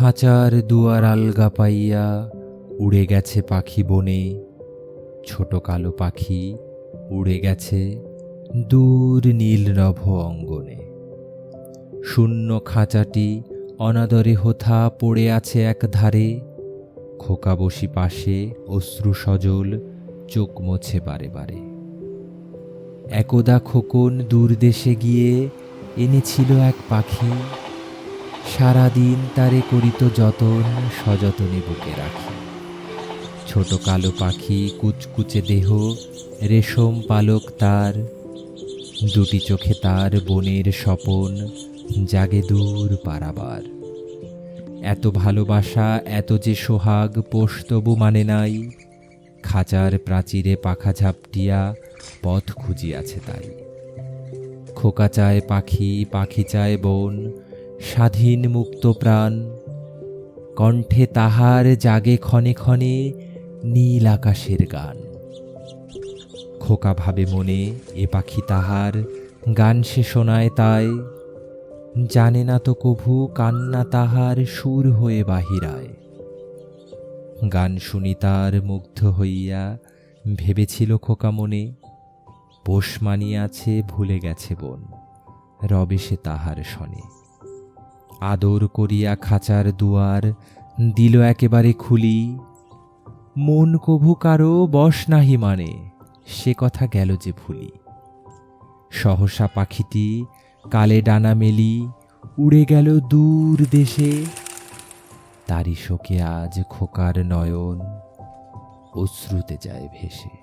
খাঁচার দুয়ার আলগা পাইয়া উড়ে গেছে পাখি বনে। ছোট কালো পাখি উড়ে গেছে দূর নীল নভ অঙ্গনে। শূন্য খাঁচাটি অনাদরে হোথা পড়ে আছে এক ধারে। খোকা বসি পাশে অশ্রু সজল চোখ মোছে বারে বারে। একদা খোকন দূর দেশে গিয়ে এনেছিল এক পাখি। সারাদিন তারে করিত যতন, সযতনে বুকে রাখি। ছোট কালো পাখি কুচকুচে দেহ, রেশম পালক তার। দুটি চোখে তার বনের স্বপন, জাগে দূর পারাবার। এত ভালোবাসা এত যে সোহাগ পোষ তবু মানে নাই। খাঁচার প্রাচীরে পাখা ঝাপটিয়া পথ খুঁজিয়াছে তাই। খোকা চায় পাখি, পাখি চায় বন, স্বাধীন মুক্ত প্রাণ। কণ্ঠে তাহার জাগে ক্ষণে ক্ষণে নীল আকাশের গান। খোকা ভাবে মনে এ পাখি তাহার গান সে শোনায় তাই। জানে না তো কভু কান্না তাহার সুর হয়ে বাহিরায়। গান শুনি তার মুগ্ধ হইয়া ভেবেছিল খোকা মনে, পোষ মানিয়াছে ভুলে গেছে বন, রবে সে তাহার শনে। আদর করিয়া খাঁচার দুয়ার দিল একেবারে খুলি। মন কভু কারো বশ নাহি মানে, সে কথা গেল যে ভুলি। সহসা পাখিটি কালে ডানা মেলি উড়ে গেল দূর দেশে। তারি শোকে আজ খোকার নয়ন অশ্রুতে যায় ভেসে।